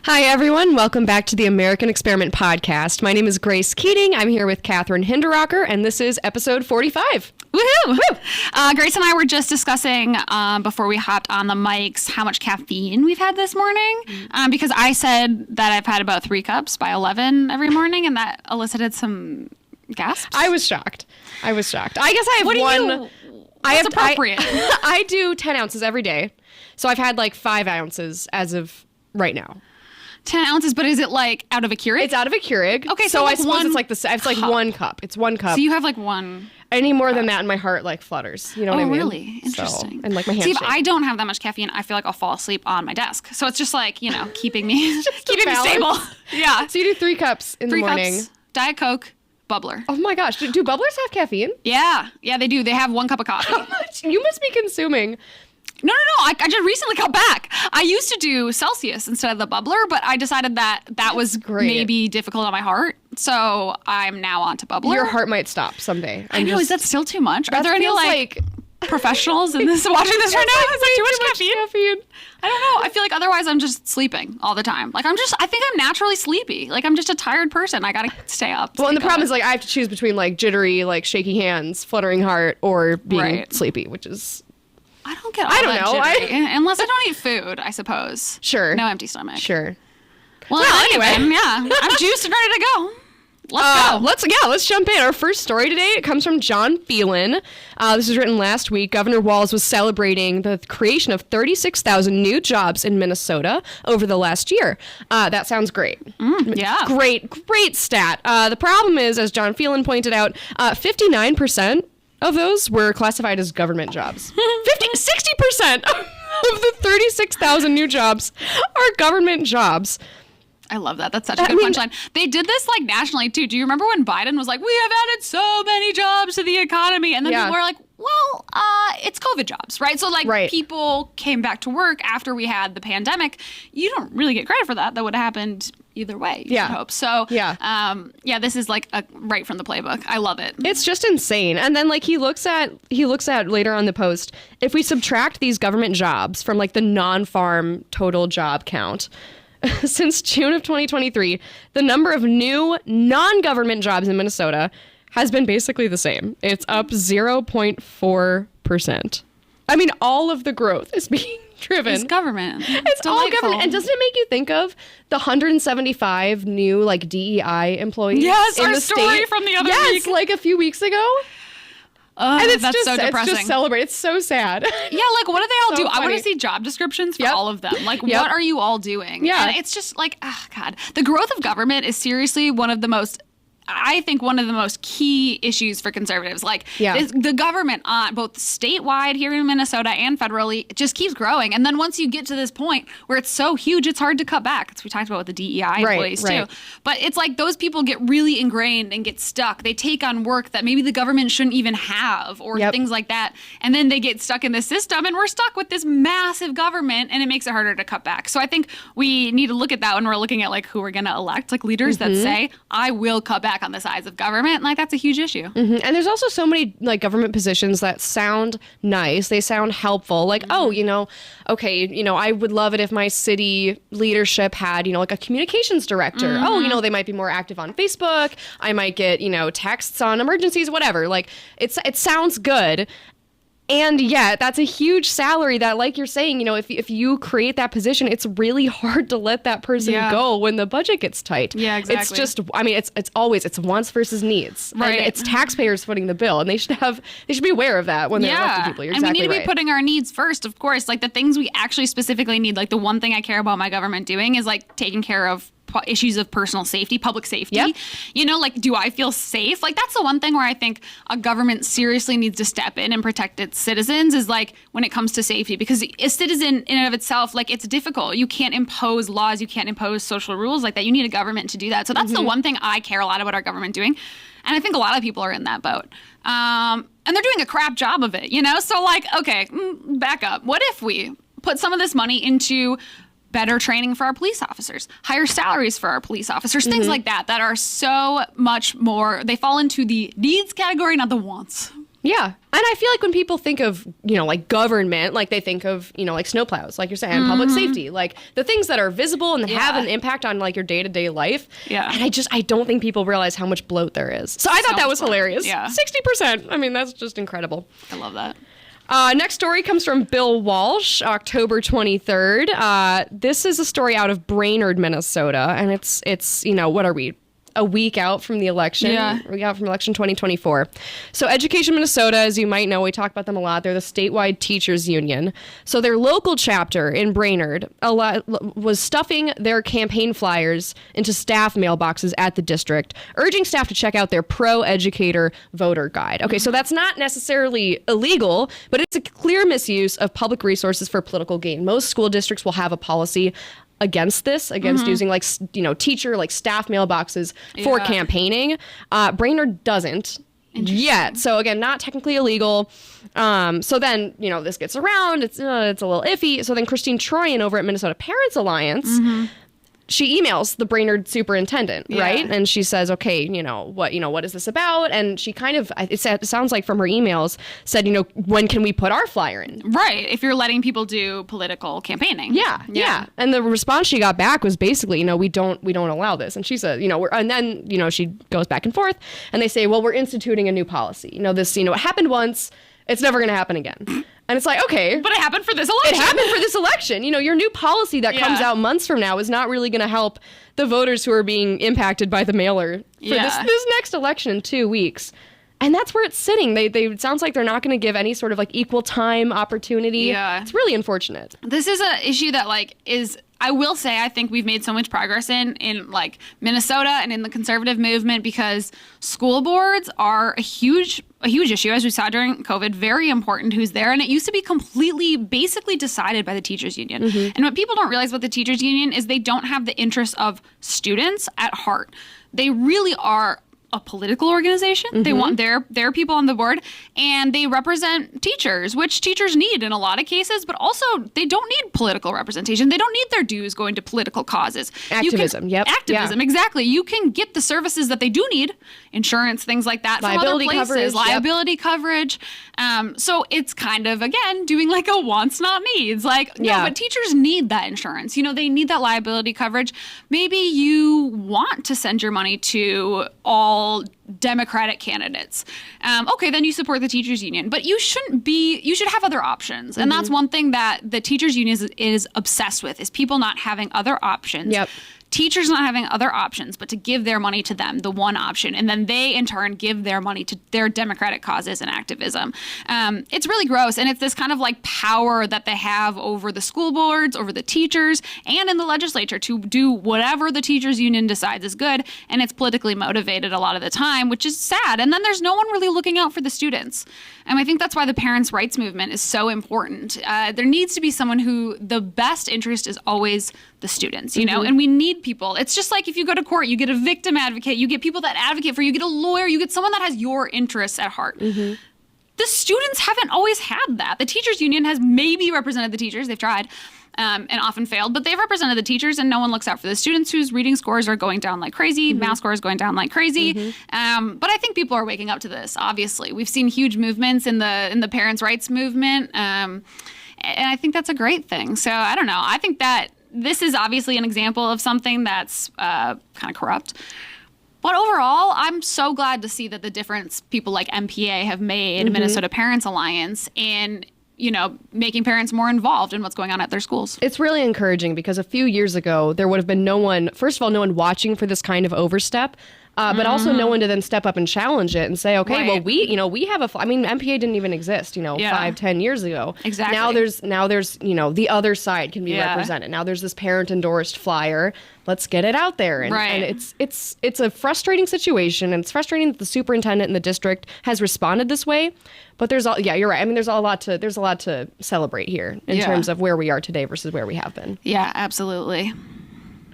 Hi, everyone. Welcome back to the American Experiment Podcast. My name is Grace Keating. I'm here with Catherine Hinderacher, and this is episode 45. Woohoo! Woo! Grace and I were just discussing before we hopped on the mics how much caffeine we've had this morning, because I said that I've had about 3 cups by 11 every morning, and that elicited some gasps. I was shocked. I guess I have one. What's appropriate? I do 10 ounces every day, so I've had like 5 ounces as of right now. 10 ounces, but is it like out of a Keurig? It's out of a Keurig. Okay, so like I suppose it's like 1 cup. It's 1 cup. So you have like 1. Any more than that, and my heart like flutters. You know what I mean? Oh, really? Interesting. So, and like my hands. See, if shake. I don't have that much caffeine, I feel like I'll fall asleep on my desk. So it's just like, you know, keeping me stable. Yeah. So you do 3 cups in the morning. 3 cups, Diet Coke, bubbler. Oh my gosh, do bubblers have caffeine? Yeah, they do. They have 1 cup of coffee. How much? You must be consuming. No. I just recently cut back. I used to do Celsius instead of the bubbler, but I decided that was maybe difficult on my heart. So I'm now on to bubbler. Your heart might stop someday. I know. Is that still too much? Are there any like professionals in this watching this right now? Is that too much caffeine? I don't know. I feel like otherwise I'm just sleeping all the time. Like I think I'm naturally sleepy. Like I'm just a tired person. I gotta stay up. Well, and the problem is like I have to choose between like jittery, like shaky hands, fluttering heart, or being sleepy, which is. I don't know. Unless I don't eat food, I suppose. Sure. No empty stomach. Sure. Well anyway, yeah. I'm juiced and ready to go. Let's go. Let's jump in. Our first story today, it comes from John Phelan. This was written last week. Governor Walz was celebrating the creation of 36,000 new jobs in Minnesota over the last year. That sounds great. Yeah. Great stat. The problem is, as John Phelan pointed out, 59% of those were classified as government jobs. 60% of the 36,000 new jobs are government jobs. I love that. That's such a good punchline. They did this like nationally too. Do you remember when Biden was like, we have added so many jobs to the economy? And then people were like, well, it's COVID jobs, right? So like people came back to work after we had the pandemic. You don't really get credit for that. That would have happened either way, you should hope. So, this is like right from the playbook. I love it. It's just insane. And then like he looks at later on the post, if we subtract these government jobs from like the non-farm total job count, since June of 2023, the number of new non-government jobs in Minnesota has been basically the same. It's up 0.4%. I mean, all of the growth is being driven. It's government. It's all government. And doesn't it make you think of the 175 new like DEI employees? Yes, in our the story state? from the other week. Yes, like a few weeks ago. And it's that's so depressing. It's just celebrate. It's so sad. Yeah, like what do they all do? I want to see job descriptions for all of them. Like what are you all doing? Yeah. And it's just like, oh God. The growth of government is seriously one of the most key issues for conservatives. Like the government on both statewide here in Minnesota and federally just keeps growing. And then once you get to this point where it's so huge, it's hard to cut back. As we talked about with the DEI employees too. But it's like those people get really ingrained and get stuck. They take on work that maybe the government shouldn't even have or things like that. And then they get stuck in the system and we're stuck with this massive government and it makes it harder to cut back. So I think we need to look at that when we're looking at like who we're going to elect, like leaders that say, I will cut back on the size of government. Like that's a huge issue. And there's also so many like government positions that sound nice. They sound helpful. Like, I would love it if my city leadership had, like a communications director. They might be more active on Facebook. I might get, texts on emergencies, whatever. Like it sounds good. And yet, that's a huge salary that, like you're saying, if you create that position, it's really hard to let that person go when the budget gets tight. Yeah, exactly. It's just, it's wants versus needs. Right. And it's taxpayers footing the bill, and they should be aware of that when they're electing people. You're exactly right. And we need to be putting our needs first, of course. Like the things we actually specifically need, like the one thing I care about my government doing is like taking care of issues of personal safety, public safety. Yep. Like, do I feel safe? Like, that's the one thing where I think a government seriously needs to step in and protect its citizens is like when it comes to safety, because a citizen in and of itself, like it's difficult. You can't impose laws. You can't impose social rules like that. You need a government to do that. So that's the one thing I care a lot about our government doing. And I think a lot of people are in that boat. And they're doing a crap job of it, So like, okay, back up. What if we put some of this money into better training for our police officers, higher salaries for our police officers, things like that are so much more, they fall into the needs category, not the wants Yeah. And I feel like when people think of, like government, like they think of, like snowplows, like you're saying, public safety, like the things that are visible and have an impact on like your day-to-day life. Yeah. And I don't think people realize how much bloat there is. So I thought that was hilarious. Yeah. 60%. I mean, that's just incredible. I love that. Next story comes from Bill Walsh, October 23rd. This is a story out of Brainerd, Minnesota. And it's what are we? A week out from the election. Yeah. We got from election 2024. So Education Minnesota, as you might know, we talk about them a lot. They're the statewide teachers union. So their local chapter in Brainerd was stuffing their campaign flyers into staff mailboxes at the district, urging staff to check out their pro-educator voter guide. Okay, so that's not necessarily illegal, but it's a clear misuse of public resources for political gain. Most school districts will have a policy against using like teacher like staff mailboxes for campaigning. Brainerd doesn't yet, so again, not technically illegal. So then this gets around, it's a little iffy. So then Christine Troyan over at Minnesota Parents Alliance, she emails the Brainerd superintendent, right? And she says, okay, what is this about? And she kind of, it sounds like from her emails, said, when can we put our flyer in? Right. If you're letting people do political campaigning. Yeah. And the response she got back was basically, we don't allow this. And she said, and then, she goes back and forth and they say, well, we're instituting a new policy. This, it happened once. It's never going to happen again. And it's like, okay. But it happened for this election. It happened for this election. Your new policy that comes out months from now is not really going to help the voters who are being impacted by the mailer for this next election in 2 weeks. And that's where it's sitting. They it sounds like they're not going to give any sort of like equal time opportunity. Yeah. It's really unfortunate. This is an issue that is, I will say, I think we've made so much progress in like Minnesota and in the conservative movement, because school boards are a huge issue, as we saw during COVID, very important who's there. And it used to be basically decided by the teachers union. And what people don't realize about the teachers union is they don't have the interests of students at heart. They really are a political organization. They want their people on the board, and they represent teachers, which teachers need in a lot of cases, but also they don't need political representation. They don't need their dues going to political causes. Activism, Activism, exactly. You can get the services that they do need, insurance, things like that, liability from other places, coverage, liability coverage. So it's kind of, again, doing like a wants, not needs. But teachers need that insurance. They need that liability coverage. Maybe you want to send your money to all Democratic candidates. Okay, then you support the teachers union, but you should have other options. And that's one thing that the teachers union is obsessed with, is people not having other options. Yep. Teachers not having other options, but to give their money to them, the one option. And then they, in turn, give their money to their democratic causes and activism. It's really gross. And it's this kind of like power that they have over the school boards, over the teachers, and in the legislature to do whatever the teachers union decides is good. And it's politically motivated a lot of the time, which is sad. And then there's no one really looking out for the students. And I think that's why the parents' rights movement is so important. There needs to be someone who the best interest is always the students, and we need people. It's just like if you go to court, you get a victim advocate, you get people that advocate for you, get a lawyer, you get someone that has your interests at heart. The students haven't always had that. The teachers union has maybe represented the teachers. They've tried and often failed, but they've represented the teachers, and no one looks out for the students whose reading scores are going down like crazy, math scores going down like crazy. But I think people are waking up to this. Obviously, we've seen huge movements in the parents' rights movement, and I think that's a great thing. So I don't know. I think that this is obviously an example of something that's kind of corrupt. But overall, I'm so glad to see that the difference people like MPA have made, Minnesota Parents Alliance, in making parents more involved in what's going on at their schools. It's really encouraging, because a few years ago, there would have been no one watching for this kind of overstep. But also no one to then step up and challenge it and say, okay, well, we have MPA didn't even exist, 5-10 years ago. Exactly. Now there's, the other side can be represented. Now there's this parent endorsed flyer. Let's get it out there. And it's a frustrating situation, and it's frustrating that the superintendent in the district has responded this way. But you're right. I mean, there's a lot to celebrate here in terms of where we are today versus where we have been. Yeah, absolutely.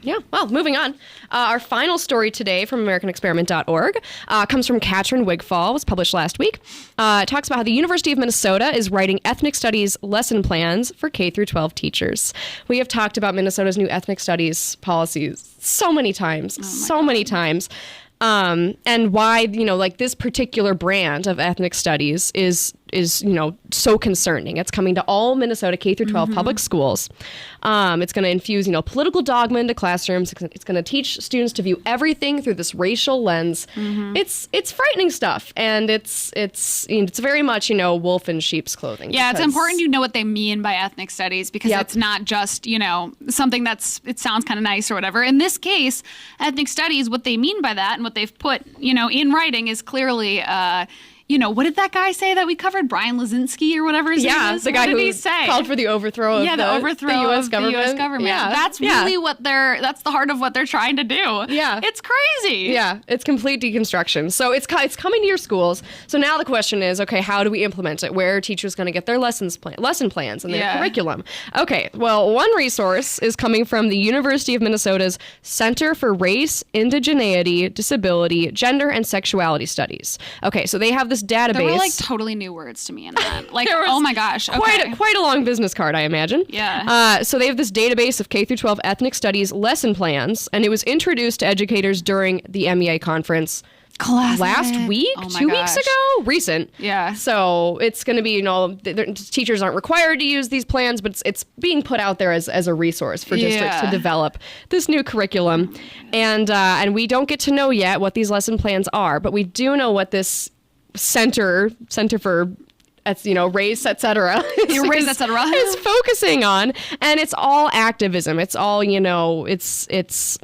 Yeah. Well, moving on. Our final story today from AmericanExperiment.org comes from Katrin Wigfall. Was published last week. It talks about how the University of Minnesota is writing ethnic studies lesson plans for K through 12 teachers. We have talked about Minnesota's new ethnic studies policies so many times, many times. and why, like this particular brand of ethnic studies is so concerning. It's coming to all Minnesota K through 12 public schools. It's going to infuse, political dogma into classrooms. It's going to teach students to view everything through this racial lens. It's frightening stuff, and it's very much wolf in sheep's clothing. Yeah, it's important you know what they mean by ethnic studies, because it's not just something it sounds kind of nice or whatever. In this case, ethnic studies, what they mean by that and what they've put in writing is clearly. What did that guy say that we covered? Brian Lazinski or whatever his name is? The guy what did who he say? Called for the overthrow of the U.S. government. The U.S. government. Yeah. That's really that's the heart of what they're trying to do. Yeah. It's crazy. Yeah, it's complete deconstruction. So it's coming to your schools. So now the question is, okay, how do we implement it? Where are teachers going to get their lesson plans and their curriculum? Okay, well, one resource is coming from the University of Minnesota's Center for Race, Indigeneity, Disability, Gender, and Sexuality Studies. Okay, so they have this database. There were like totally new words to me in that. Like, oh my gosh. Okay. Quite a long business card, I imagine. Yeah. So they have this database of K through 12 ethnic studies lesson plans, and it was introduced to educators during the MEA conference last week, 2 weeks ago, recent. Yeah. So it's going to be, teachers aren't required to use these plans, but it's being put out there as a resource for districts to develop this new curriculum. And we don't get to know yet what these lesson plans are, but we do know what this center for race, etc. is focusing on, and it's all activism. It's all it's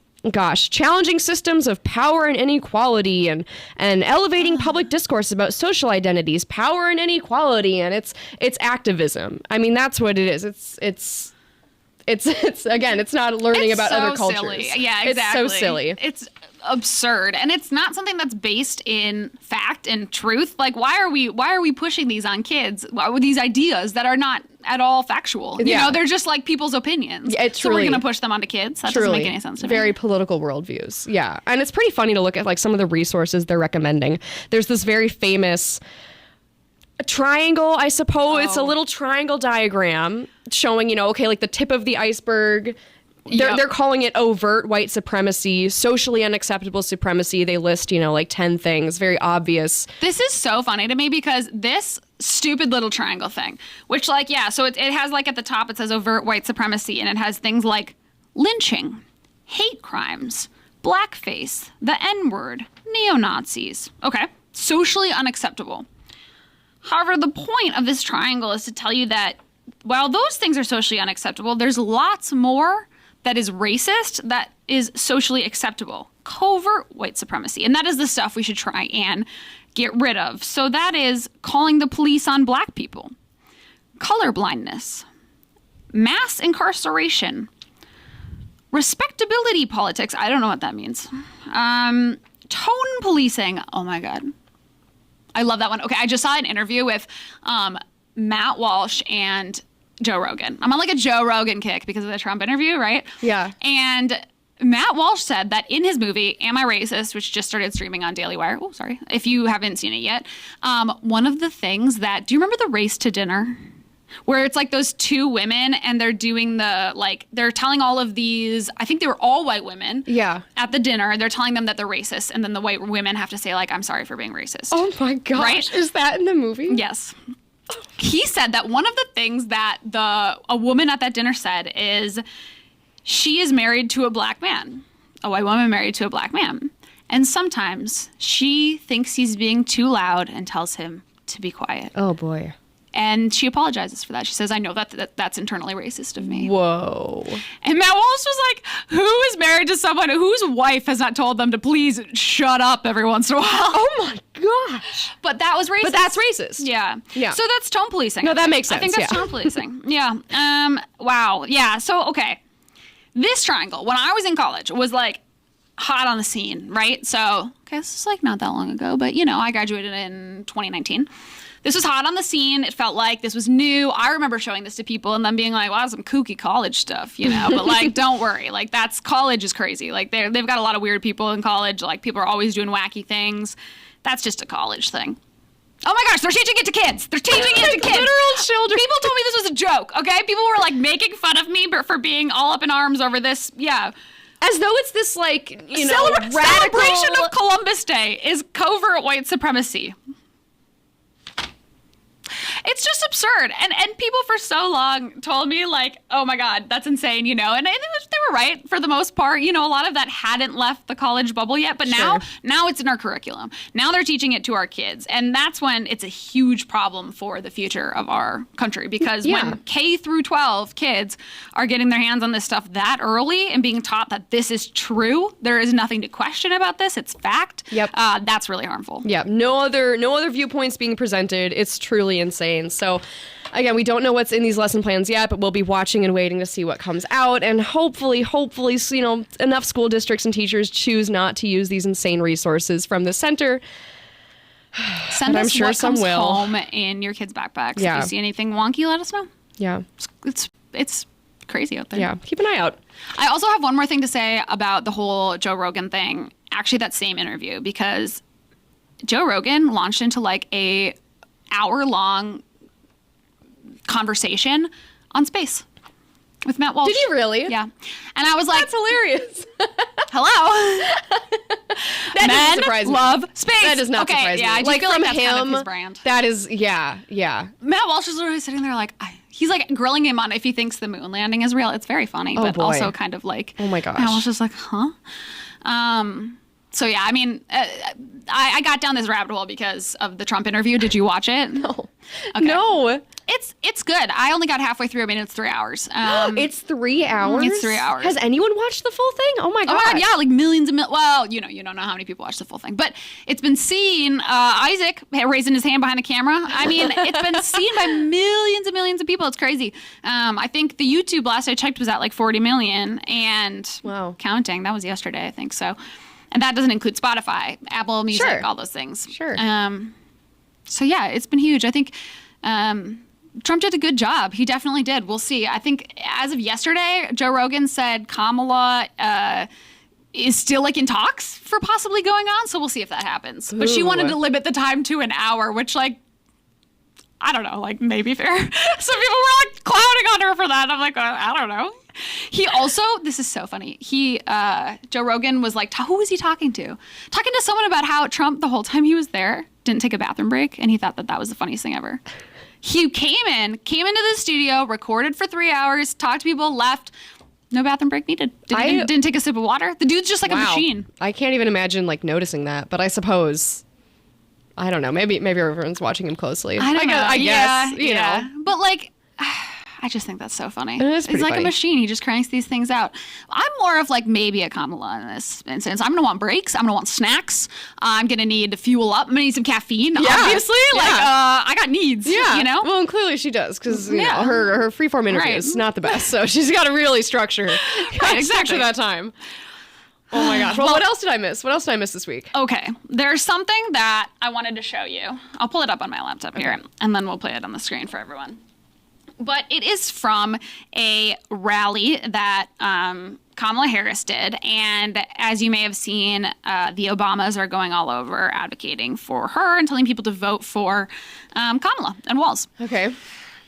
challenging systems of power and inequality, and elevating public discourse about social identities, power and inequality, and it's activism. I mean, that's what it is. It's again, it's not learning about other cultures. Silly. Yeah, exactly. It's so silly. It's absurd, and it's not something that's based in fact and truth. Like, why are we pushing these on kids? These ideas that are not at all factual. They're just like people's opinions. Yeah, so we're going to push them onto kids. That doesn't make any sense to me. Very political worldviews. Yeah, and it's pretty funny to look at like some of the resources they're recommending. There's this very famous triangle, I suppose. It's a little triangle diagram showing, like the tip of the iceberg. They're calling it overt white supremacy, socially unacceptable supremacy. They list, like 10 things, very obvious. This is so funny to me because this stupid little triangle thing, which so it has at the top, it says overt white supremacy, and it has things like lynching, hate crimes, blackface, the N-word, neo-Nazis. Okay, socially unacceptable. However, the point of this triangle is to tell you that while those things are socially unacceptable, there's lots more that is racist that is socially acceptable. Covert white supremacy. And that is the stuff we should try and get rid of. So that is calling the police on black people, colorblindness, mass incarceration, respectability politics. I don't know what that means. Tone policing. Oh my God. I love that one. Okay, I just saw an interview with Matt Walsh and Joe Rogan. I'm on like a Joe Rogan kick because of the Trump interview, right? Yeah. And Matt Walsh said that in his movie, Am I Racist, which just started streaming on Daily Wire. Oh, sorry. If you haven't seen it yet. One of the things that, do you remember the Race to Dinner? Where it's like those two women and they're doing they're telling all of these, I think they were all white women. Yeah. At the dinner, they're telling them that they're racist. And then the white women have to say I'm sorry for being racist. Oh my gosh. Right? Is that in the movie? Yes. He said that one of the things that a woman at that dinner said is she is married to a black man, a white woman married to a black man. And sometimes she thinks he's being too loud and tells him to be quiet. Oh boy. And she apologizes for that. She says, I know that's internally racist of me. Whoa. And Matt Walsh was like, who is married to someone whose wife has not told them to please shut up every once in a while? Oh my gosh. But that was racist. But that's racist. Yeah. Yeah. So that's tone policing. No, that makes sense. I think that's tone policing. Yeah. Wow. Yeah. So, okay. This triangle, when I was in college, was hot on the scene, right? So, okay, this is not that long ago, but I graduated in 2019. This was hot on the scene. It felt like this was new. I remember showing this to people and them being like, wow, some kooky college stuff, But don't worry. College is crazy. They've got a lot of weird people in college. People are always doing wacky things. That's just a college thing. Oh my gosh, they're teaching it to kids. They're teaching it to kids. Literal children. People told me this was a joke, okay? People were making fun of me for being all up in arms over this. Yeah. As though it's this, like, you know, radical... Celebration of Columbus Day is covert white supremacy. It's just absurd. And people for so long told me, like, oh my God, that's insane, you know? And they were right for the most part. You know, a lot of that hadn't left the college bubble yet, but now it's in our curriculum. Now they're teaching it to our kids. And that's when it's a huge problem for the future of our country, because when K through 12 kids are getting their hands on this stuff that early and being taught that this is true, there is nothing to question about this, it's fact. Yep. That's really harmful. Yeah. No other viewpoints being presented. It's truly insane. So, again, we don't know what's in these lesson plans yet, but we'll be watching and waiting to see what comes out. And hopefully, you know, enough school districts and teachers choose not to use these insane resources from the center. Send us I'm sure what some comes will. home in your kids' backpacks. Yeah. If you see anything wonky, let us know. Yeah. It's crazy out there. Yeah. Keep an eye out. I also have one more thing to say about the whole Joe Rogan thing. Actually, that same interview, because Joe Rogan launched into like a hour-long conversation on space with Matt Walsh. Did he really? Yeah. And I was like, That's hilarious. hello. That Men doesn't surprise me. love space. That does not surprise me. Yeah, I just like, feel from like that's him, kind of his brand. that is, yeah. Matt Walsh is literally sitting there like, he's like grilling him on if he thinks the moon landing is real. It's very funny, but boy. also kind of like, Oh my gosh. Matt Walsh is like, huh? So yeah, I mean, I got down this rabbit hole because of the Trump interview. Did you watch it? No. Okay. No. It's good. I only got halfway through. I mean, it's 3 hours. It's 3 hours? It's 3 hours. Has anyone watched the full thing? Oh my Oh god. my God, yeah, like millions and well, you don't know how many people watch the full thing, but it's been seen. Isaac raising his hand behind the camera. I mean, it's been seen by millions and millions of people. It's crazy. I think the YouTube last I checked was at like 40 million and Wow. counting. That was yesterday, I think so. And that doesn't include Spotify, Apple Music, Sure. all those things. Sure. So yeah, it's been huge. I think Trump did a good job. He definitely did. We'll see. I think as of yesterday, Joe Rogan said Kamala is still like in talks for possibly going on. So we'll see if that happens. But she wanted to limit the time to an hour, which like, I don't know, like maybe fair. Some people were like clowning on her for that. I'm like, I don't know. He also, this is so funny. Joe Rogan was like, who was he talking to? Talking to someone about how Trump, the whole time he was there, didn't take a bathroom break. And he thought that was the funniest thing ever. He came into the studio, recorded for 3 hours, talked to people, left. No bathroom break needed. Didn't take a sip of water. The dude's just like a machine. I can't even imagine like noticing that, but I suppose, I don't know. Maybe everyone's watching him closely. I don't know. I guess, you yeah. know. But like, I just think that's so funny. It is pretty He's like funny. a machine. He just cranks these things out. I'm more of like maybe a Kamala in this instance. I'm going to want breaks. I'm going to want snacks. I'm going to need to fuel up. I'm going to need some caffeine, obviously. Yeah. Like, I got needs, Yeah. you know? Well, and clearly she does, because you Yeah. know, her freeform interview is not the best. So she's got to really structure exactly. structure that time. Oh my gosh. Well, what else did I miss? What else did I miss this week? Okay. There's something that I wanted to show you. I'll pull it up on my laptop here, and then we'll play it on the screen for everyone. But it is from a rally that Kamala Harris did. And as you may have seen, the Obamas are going all over advocating for her and telling people to vote for Kamala and Walz. Okay.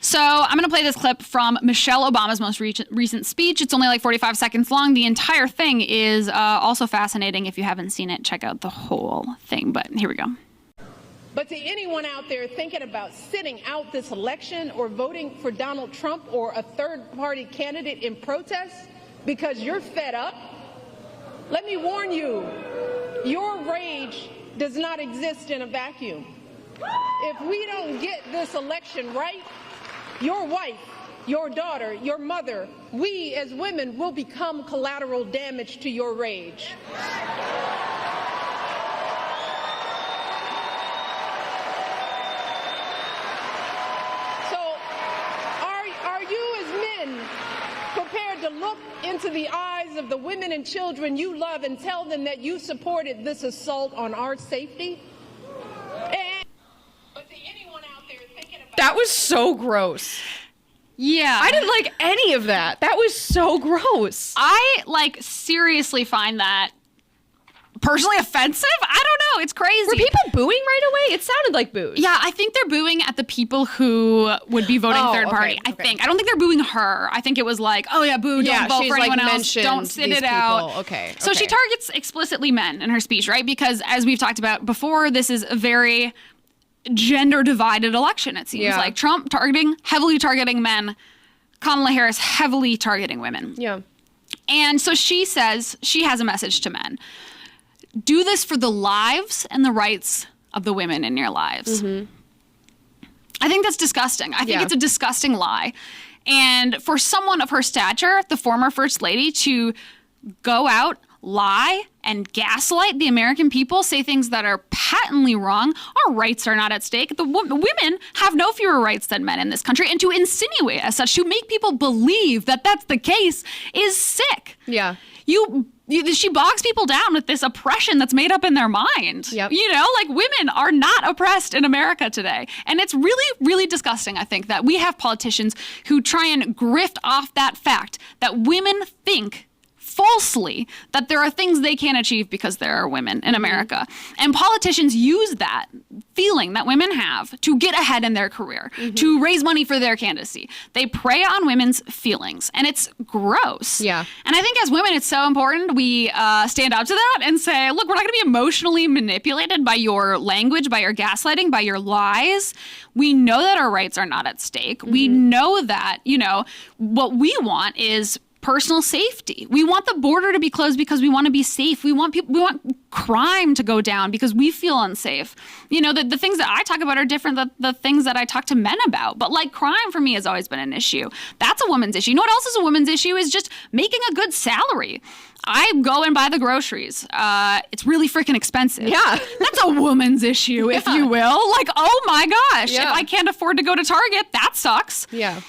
So I'm going to play this clip from Michelle Obama's most recent speech. It's only like 45 seconds long. The entire thing is also fascinating. If you haven't seen it, check out the whole thing. But here we go. But to anyone out there thinking about sitting out this election or voting for Donald Trump or a third-party candidate in protest because you're fed up, let me warn you, your rage does not exist in a vacuum. If we don't get this election right, your wife, your daughter, your mother, we as women will become collateral damage to your rage. Prepared to look into the eyes of the women and children you love and tell them that you supported this assault on our safety? But to anyone out there thinking about That was so gross. Yeah. I didn't like any of that. That was so gross. I like seriously find that personally offensive. I don't know. It's crazy. Were people booing right away? It sounded like boos. Yeah, I think they're booing at the people who would be voting third party. Okay. I don't think they're booing her. I think it was like, oh yeah, boo, don't vote for anyone else. Don't sit it out. Okay. So she targets explicitly men in her speech, right? Because as we've talked about before, this is a very gender divided election, it seems like. Trump heavily targeting men, Kamala Harris heavily targeting women. Yeah. And so she says she has a message to men. Do this for the lives and the rights of the women in your lives. Mm-hmm. I think that's disgusting. I think it's a disgusting lie. And for someone of her stature, the former first lady, to go out, lie, and gaslight the American people, say things that are patently wrong. Our rights are not at stake. The women have no fewer rights than men in this country. And to insinuate as such, to make people believe that that's the case, is sick. Yeah. She bogs people down with this oppression that's made up in their mind. Yep. You know, like women are not oppressed in America today. And it's really, really disgusting, I think, that we have politicians who try and grift off that fact that women think falsely that there are things they can't achieve because there are women in America. And politicians use that feeling that women have to get ahead in their career, to raise money for their candidacy. They prey on women's feelings, and it's gross. Yeah. And I think as women, it's so important we stand up to that and say, look, we're not going to be emotionally manipulated by your language, by your gaslighting, by your lies. We know that our rights are not at stake. We know that, you know, what we want is personal safety. We want the border to be closed because we want to be safe. We want crime to go down because we feel unsafe. You know, the things that I talk about are different than the things that I talk to men about. But like crime for me has always been an issue. That's a woman's issue. You know what else is a woman's issue is just making a good salary. I go and buy the groceries. It's really freaking expensive. Yeah. That's a woman's issue, if you will. Like, oh my gosh, Yeah. if I can't afford to go to Target, that sucks. Yeah.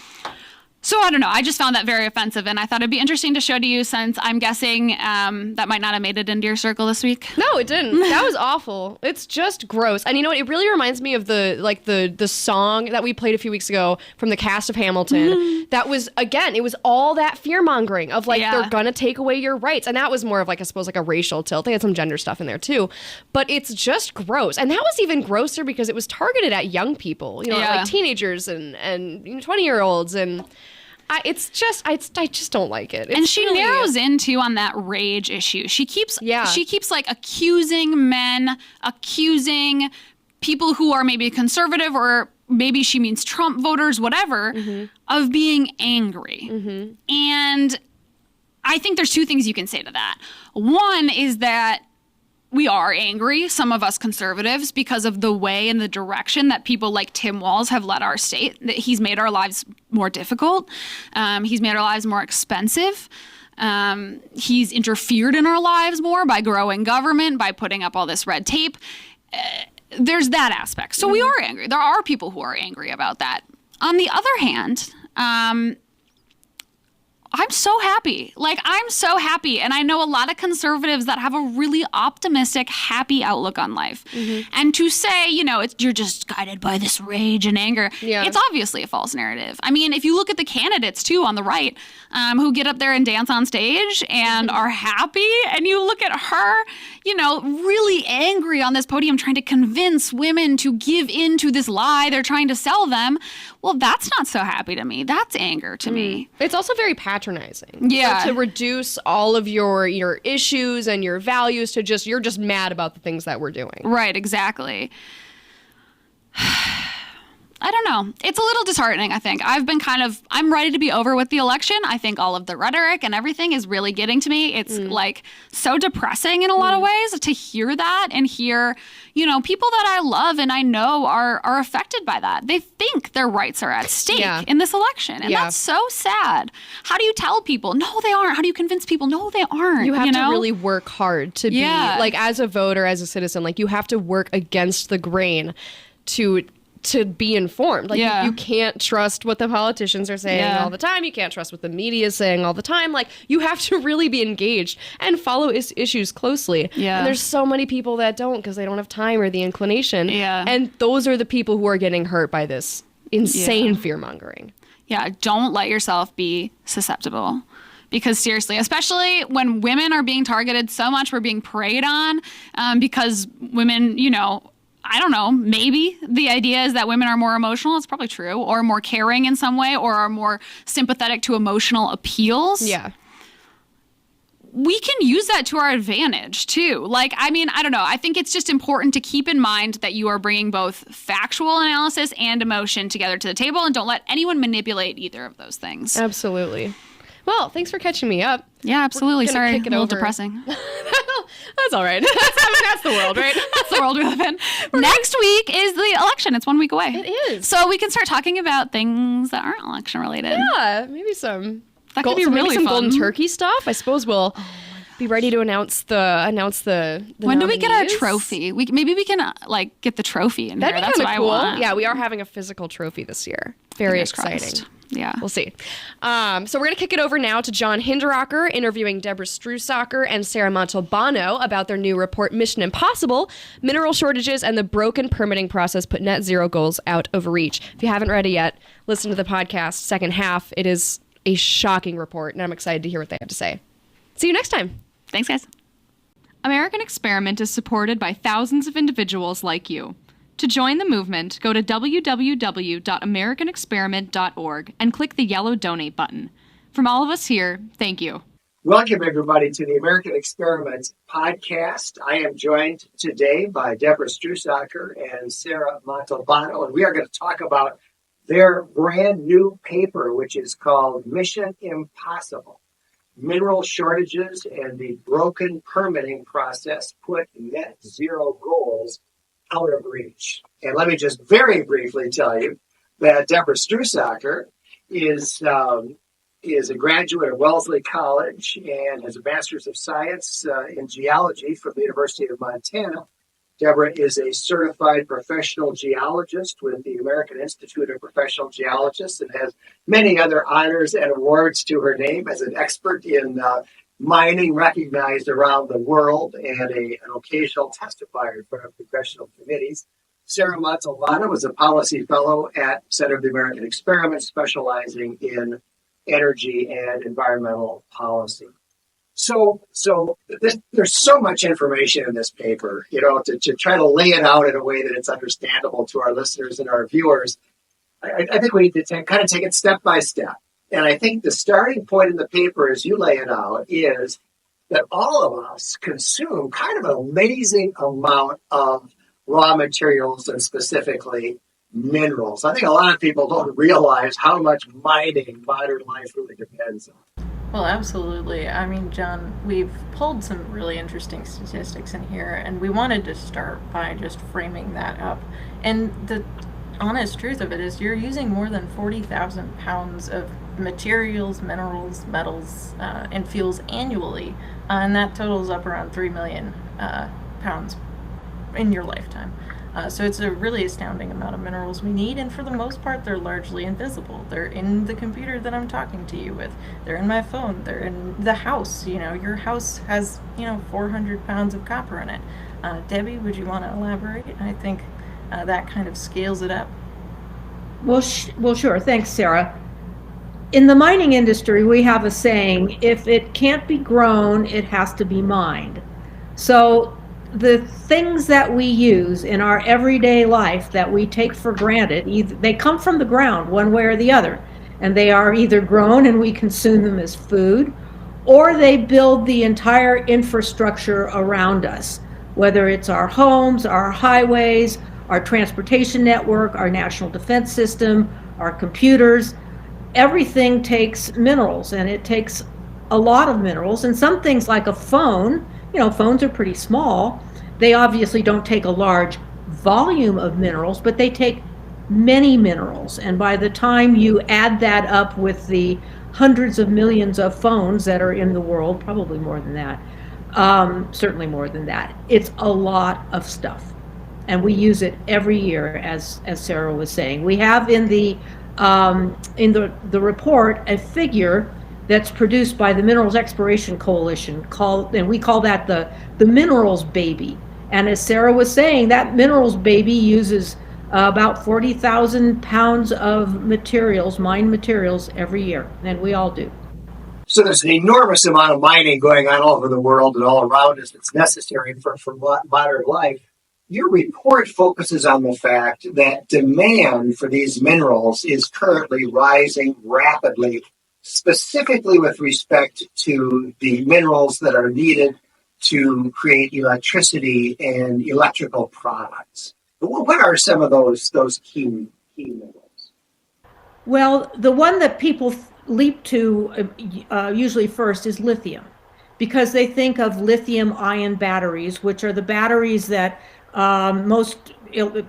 So I don't know. I just found that very offensive, and I thought it'd be interesting to show to you since I'm guessing that might not have made it into your circle this week. No, it didn't. That was awful. It's just gross. And you know what? It really reminds me of the song that we played a few weeks ago from the cast of Hamilton. That was, again, it was all that fear mongering of like, they're going to take away your rights. And that was more of like, I suppose, like a racial tilt. They had some gender stuff in there too. But it's just gross. And that was even grosser because it was targeted at young people, you know, like teenagers and 20-year-olds. And I just don't like it. And she narrows in too on that rage issue. She keeps like accusing men, accusing people who are maybe conservative or maybe she means Trump voters, whatever, of being angry. And I think there's two things you can say to that. One is that we are angry, some of us conservatives, because of the way and the direction that people like Tim Walz have led our state. That he's made our lives more difficult. He's made our lives more expensive. He's interfered in our lives more by growing government, by putting up all this red tape. There's that aspect. So we are angry. There are people who are angry about that. On the other hand, I'm so happy. Like, I'm so happy. And I know a lot of conservatives that have a really optimistic, happy outlook on life. And to say, you know, you're just guided by this rage and anger, it's obviously a false narrative. I mean, if you look at the candidates, too, on the right, who get up there and dance on stage and are happy, and you look at her, you know, really angry on this podium trying to convince women to give in to this lie they're trying to sell them, well, that's not so happy to me. That's anger to me. It's also very patronizing. Yeah. So to reduce all of your issues and your values to just, you're just mad about the things that we're doing. Right, exactly. I don't know. It's a little disheartening, I think. I'm ready to be over with the election. I think all of the rhetoric and everything is really getting to me. It's like so depressing in a lot of ways to hear that and hear, you know, people that I love and I know are affected by that. They think their rights are at stake in this election. And that's so sad. How do you tell people? No, they aren't. How do you convince people? No, they aren't. You have to really work hard to be, like, as a voter, as a citizen, like, you have to work against the grain to be informed. Like, you can't trust what the politicians are saying all the time. You can't trust what the media is saying all the time. Like, you have to really be engaged and follow issues closely. And there's so many people that don't because they don't have time or the inclination. And those are the people who are getting hurt by this insane fear-mongering. Yeah, don't let yourself be susceptible. Because seriously, especially when women are being targeted so much, we're being preyed on because women, I don't know, maybe the idea is that women are more emotional. It's probably true. Or more caring in some way, or are more sympathetic to emotional appeals. Yeah. We can use that to our advantage too. I don't know. I think it's just important to keep in mind that you are bringing both factual analysis and emotion together to the table, and don't let anyone manipulate either of those things. Absolutely. Well, thanks for catching me up. Yeah, absolutely. We're gonna Sorry, kick a it little over. depressing. That's all right. That's the world, right? That's the world we live in. Next week is the election. It's 1 week away. It is. So we can start talking about things that aren't election related. Yeah, maybe some. That could be really some fun. golden turkey stuff. I suppose we'll be ready to announce the When do we get our nominees. trophy? Maybe we can get the trophy in That'd here. be That's kind what of cool. I want. Yeah, we are having a physical trophy this year. Very Fingers exciting. crossed. Yeah. We'll see. So we're going to kick it over now to John Hinderaker interviewing Deborah Strusacker and Sarah Montalbano about their new report, Mission Impossible, Mineral Shortages and the Broken Permitting Process Put Net Zero Goals Out of Reach. If you haven't read it yet, listen to the podcast, second half. It is a shocking report, and I'm excited to hear what they have to say. See you next time. Thanks, guys. American Experiment is supported by thousands of individuals like you. To join the movement, go to www.americanexperiment.org and click the yellow donate button. From all of us here, thank you. Welcome, everybody, to the American Experiment podcast. I am joined today by Deborah Strusacker and Sarah Montalbano, and we are going to talk about their brand new paper, which is called Mission Impossible, Mineral Shortages and the Broken Permitting Process Put Net Zero Goals Out of Reach. And let me just very briefly tell you that Deborah Strusacker is a graduate of Wellesley College and has a Master's of Science in Geology from the University of Montana. Deborah is a certified professional geologist with the American Institute of Professional Geologists and has many other honors and awards to her name as an expert in mining recognized around the world and an occasional testifier in front of congressional committees. Sarah Montalbano was a policy fellow at Center of the American Experiment, specializing in energy and environmental policy. So there's so much information in this paper, to try to lay it out in a way that it's understandable to our listeners and our viewers. I think we need to kind of take it step by step. And I think the starting point in the paper, as you lay it out, is that all of us consume kind of an amazing amount of raw materials and specifically minerals. I think a lot of people don't realize how much mining modern life really depends on. Well, absolutely. I mean, John, we've pulled some really interesting statistics in here, and we wanted to start by just framing that up. And the honest truth of it is you're using more than 40,000 pounds of materials, minerals, metals, and fuels annually, and that totals up around 3 million pounds in your lifetime. So it's a really astounding amount of minerals we need, and for the most part, they're largely invisible. They're in the computer that I'm talking to you with. They're in my phone. They're in the house. Your house has, 400 pounds of copper in it. Debbie, would you want to elaborate? I think that kind of scales it up. Well, sure. Thanks, Sarah. In the mining industry, we have a saying, if it can't be grown, it has to be mined. So the things that we use in our everyday life that we take for granted, they come from the ground one way or the other, and they are either grown and we consume them as food, or they build the entire infrastructure around us, whether it's our homes, our highways, our transportation network, our national defense system, our computers. Everything takes minerals, and it takes a lot of minerals. And some things like a phone, phones are pretty small. They obviously don't take a large volume of minerals, but they take many minerals. And by the time you add that up with the hundreds of millions of phones that are in the world, probably more than that, certainly more than that, it's a lot of stuff. And we use it every year, as Sarah was saying. We have in the report a figure that's produced by the Minerals Exploration Coalition, and we call that the minerals baby. And as Sarah was saying, that minerals baby uses about 40,000 pounds of materials, mined materials, every year, and we all do. So there's an enormous amount of mining going on all over the world and all around us that's necessary for modern life. Your report focuses on the fact that demand for these minerals is currently rising rapidly, specifically with respect to the minerals that are needed to create electricity and electrical products. What are some of those key minerals? Well, the one that people leap to usually first is lithium, because they think of lithium ion batteries, which are the batteries that most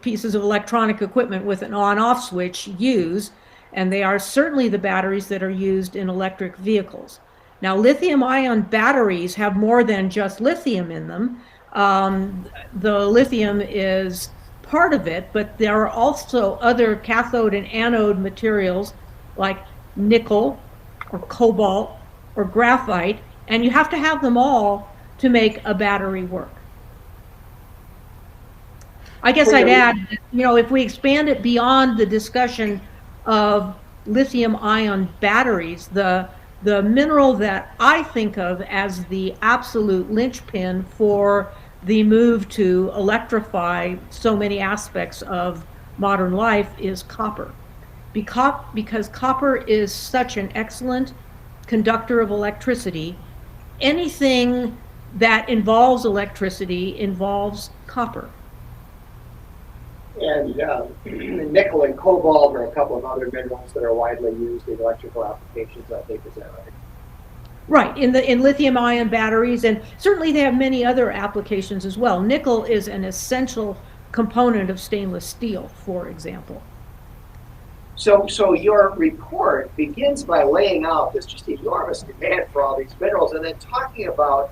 pieces of electronic equipment with an on-off switch use, and they are certainly the batteries that are used in electric vehicles. Now, lithium ion batteries have more than just lithium in them. The lithium is part of it, but there are also other cathode and anode materials like nickel or cobalt or graphite, and you have to have them all to make a battery work. I guess I'd add, if we expand it beyond the discussion of lithium ion batteries, the mineral that I think of as the absolute linchpin for the move to electrify so many aspects of modern life is copper. Because copper is such an excellent conductor of electricity, anything that involves electricity involves copper. And nickel and cobalt are a couple of other minerals that are widely used in electrical applications, I think, is that right? Right, in lithium ion batteries, and certainly they have many other applications as well. Nickel is an essential component of stainless steel, for example. So your report begins by laying out this just enormous demand for all these minerals, and then talking about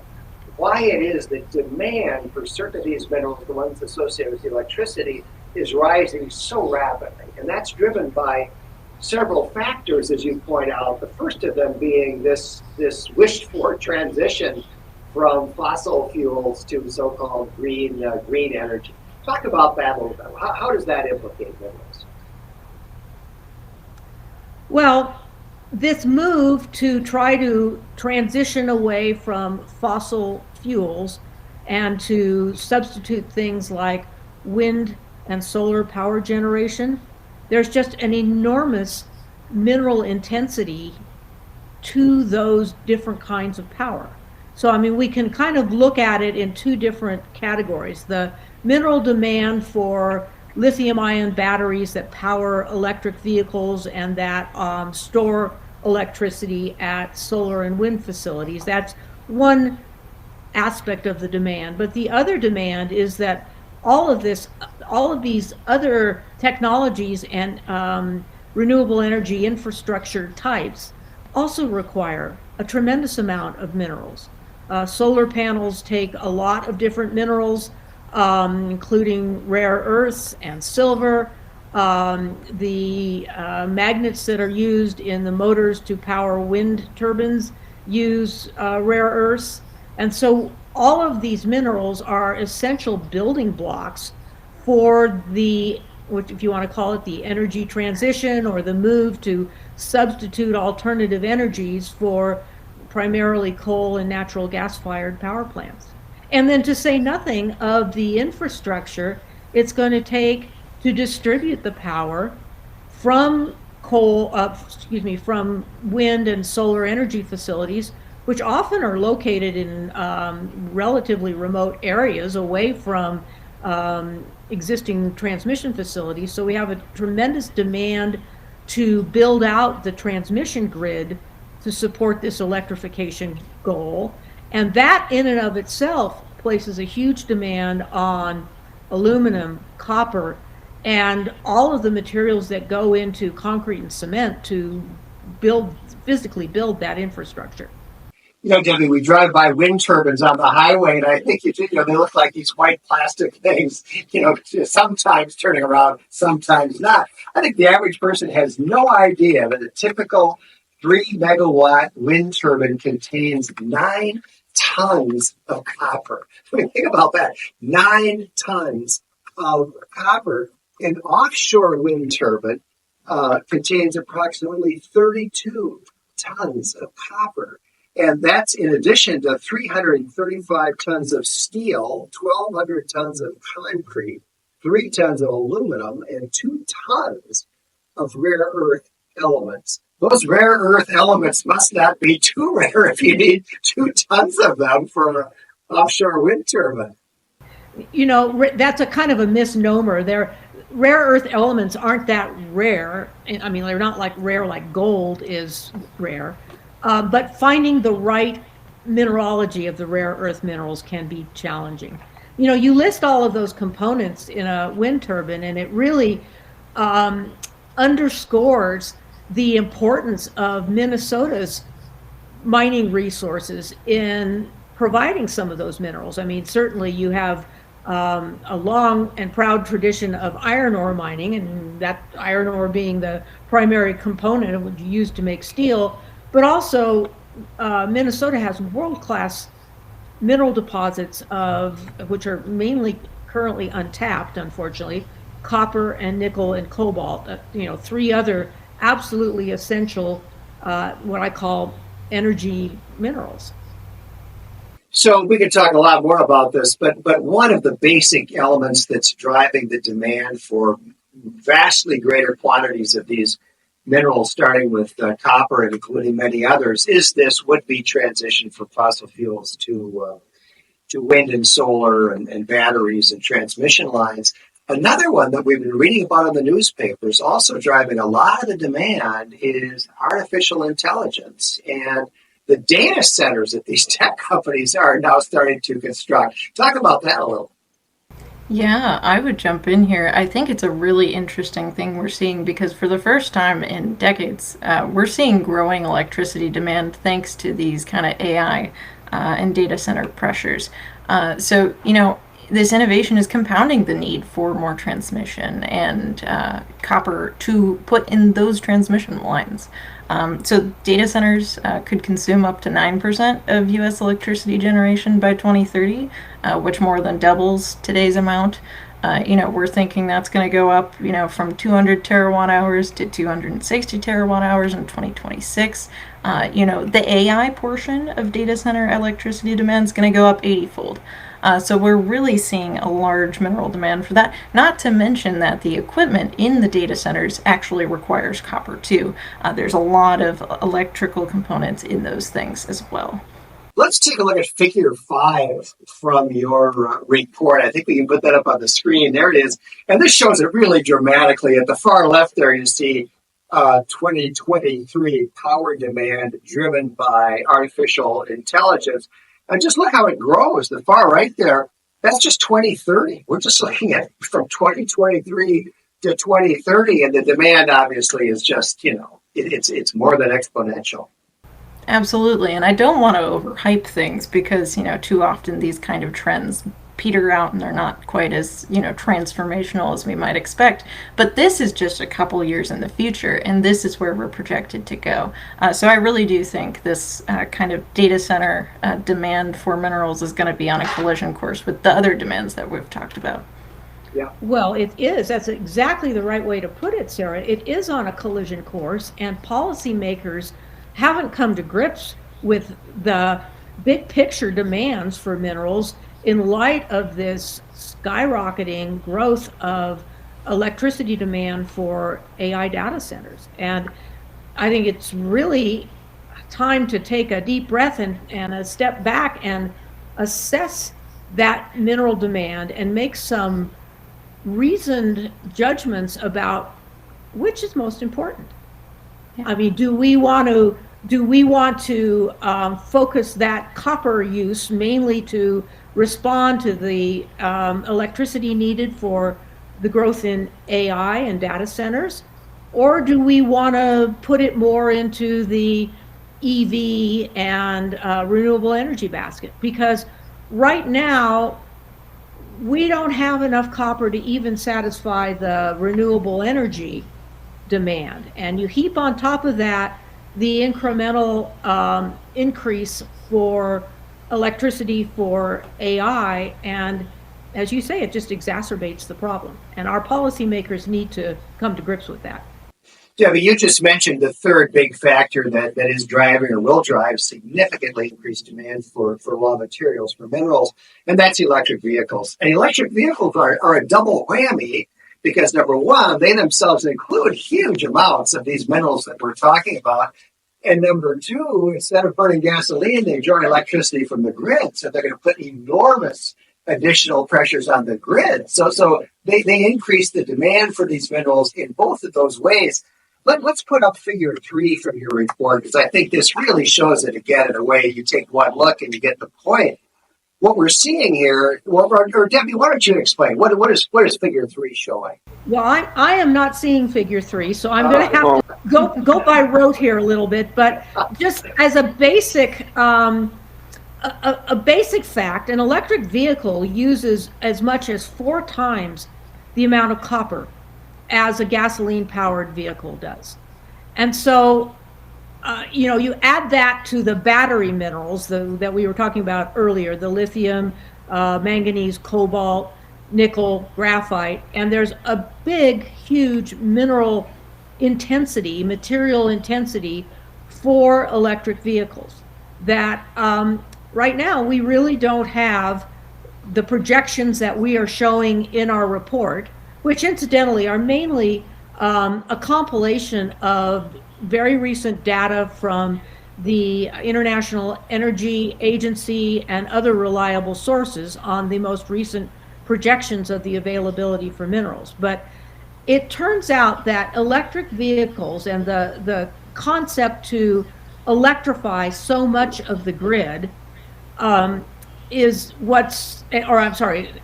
why it is that demand for certain of these minerals, the ones associated with electricity, is rising so rapidly. And that's driven by several factors, as you point out. The first of them being this wished-for transition from fossil fuels to so-called green energy. Talk about that a little bit. How does that implicate minerals? Well, this move to try to transition away from fossil fuels and to substitute things like wind and solar power generation, there's just an enormous mineral intensity to those different kinds of power. So, I mean, we can kind of look at it in two different categories. The mineral demand for lithium ion batteries that power electric vehicles and that store electricity at solar and wind facilities. That's one aspect of the demand. But the other demand is that all of these other technologies and renewable energy infrastructure types also require a tremendous amount of minerals. Solar panels take a lot of different minerals, including rare earths and silver. The magnets that are used in the motors to power wind turbines use rare earths. And so all of these minerals are essential building blocks for which, if you want to call it the energy transition or the move to substitute alternative energies for primarily coal and natural gas-fired power plants. And then to say nothing of the infrastructure it's going to take to distribute the power from from wind and solar energy facilities, which often are located in relatively remote areas away from existing transmission facilities. So we have a tremendous demand to build out the transmission grid to support this electrification goal. And that in and of itself places a huge demand on aluminum, copper, and all of the materials that go into concrete and cement to physically build that infrastructure. Debbie, we drive by wind turbines on the highway, and I think they look like these white plastic things, sometimes turning around, sometimes not. I think the average person has no idea that a typical 3-megawatt wind turbine contains 9 tons of copper. I mean, think about that. 9 tons of copper. An offshore wind turbine contains approximately 32 tons of copper. And that's in addition to 335 tons of steel, 1,200 tons of concrete, 3 tons of aluminum, and 2 tons of rare earth elements. Those rare earth elements must not be too rare if you need 2 tons of them for an offshore wind turbine. That's a kind of a misnomer. Rare earth elements aren't that rare. I mean, they're not like rare like gold is rare. But finding the right mineralogy of the rare earth minerals can be challenging. You list all of those components in a wind turbine, and it really underscores the importance of Minnesota's mining resources in providing some of those minerals. I mean, certainly you have a long and proud tradition of iron ore mining, and that iron ore being the primary component of what you use to make steel. But also, Minnesota has world-class mineral deposits which are mainly currently untapped, unfortunately, copper and nickel and cobalt. 3 other absolutely essential, what I call energy minerals. So we could talk a lot more about this, but one of the basic elements that's driving the demand for vastly greater quantities of these minerals, starting with copper and including many others, is this would-be transition from fossil fuels to wind and solar and batteries and transmission lines. Another one that we've been reading about in the newspapers, also driving a lot of the demand, is artificial intelligence and the data centers that these tech companies are now starting to construct. Talk about that a little. Yeah, I would jump in here. I think it's a really interesting thing we're seeing because for the first time in decades, we're seeing growing electricity demand thanks to these kind of AI and data center pressures. So, this innovation is compounding the need for more transmission and copper to put in those transmission lines. So data centers could consume up to 9% of U.S. electricity generation by 2030, which more than doubles today's amount. We're thinking that's going to go up, from 200 terawatt hours to 260 terawatt hours in 2026. The AI portion of data center electricity demand is going to go up 80-fold. So we're really seeing a large mineral demand for that, not to mention that the equipment in the data centers actually requires copper too. There's a lot of electrical components in those things as well. Let's take a look at figure 5 from your report. I think we can put that up on the screen. There it is. And this shows it really dramatically. At the far left there, you see 2023 power demand driven by artificial intelligence. And just look how it grows. The far right there, that's just 2030. We're just looking at from 2023 to 2030. And the demand obviously is just, it's more than exponential. Absolutely. And I don't want to overhype things because, too often these kind of trends peter out and they're not quite as, transformational as we might expect. But this is just a couple years in the future, and this is where we're projected to go. So I really do think this kind of data center demand for minerals is going to be on a collision course with the other demands that we've talked about. Yeah. Well, it is. That's exactly the right way to put it, Sarah. It is on a collision course, and policymakers haven't come to grips with the big picture demands for minerals in light of this skyrocketing growth of electricity demand for AI data centers. And I think it's really time to take a deep breath and a step back and assess that mineral demand and make some reasoned judgments about which is most important. Yeah. I mean, do we want to focus that copper use mainly to respond to the electricity needed for the growth in AI and data centers? Or do we want to put it more into the EV and renewable energy basket? Because right now, we don't have enough copper to even satisfy the renewable energy demand. And you heap on top of that the incremental increase for electricity for AI, and as you say, it just exacerbates the problem. And our policymakers need to come to grips with that. Debbie, you just mentioned the third big factor that is driving or will drive significantly increased demand for raw materials, for minerals, and that's electric vehicles. And electric vehicles are a double whammy because, number one, they themselves include huge amounts of these minerals that we're talking about. And number two, instead of burning gasoline, they draw electricity from the grid. So they're going to put enormous additional pressures on the grid. So they increase the demand for these minerals in both of those ways. Let's put up figure 3 from your report, because I think this really shows it again in a way. You take one look and you get the point. What we're seeing here, or Debbie, why don't you explain? What is figure 3 showing? Well, I am not seeing figure 3, so I'm going to have to go by rote here a little bit. But just as a basic fact, an electric vehicle uses as much as 4 times the amount of copper as a gasoline-powered vehicle does. And so, you add that to the battery minerals that we were talking about earlier, the lithium, manganese, cobalt, nickel, graphite, and there's a big, huge material intensity for electric vehicles that right now we really don't have the projections that we are showing in our report, which incidentally are mainly a compilation of very recent data from the International Energy Agency and other reliable sources on the most recent projections of the availability for minerals. But it turns out that electric vehicles and the concept to electrify so much of the grid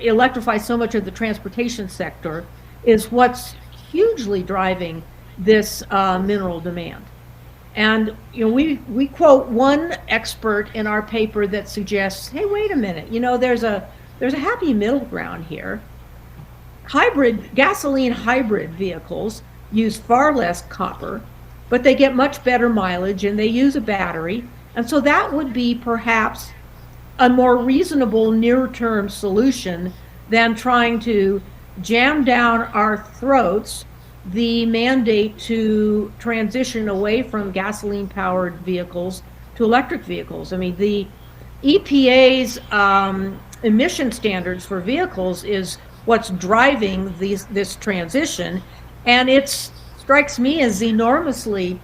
electrify so much of the transportation sector is what's hugely driving this mineral demand. And we quote one expert in our paper that suggests, hey, wait a minute, there's a happy middle ground here. Gasoline hybrid vehicles use far less copper, but they get much better mileage and they use a battery. And so that would be perhaps a more reasonable near-term solution than trying to jam down our throats the mandate to transition away from gasoline-powered vehicles to electric vehicles. I mean, the EPA's emission standards for vehicles is what's driving this transition, and it strikes me as enormously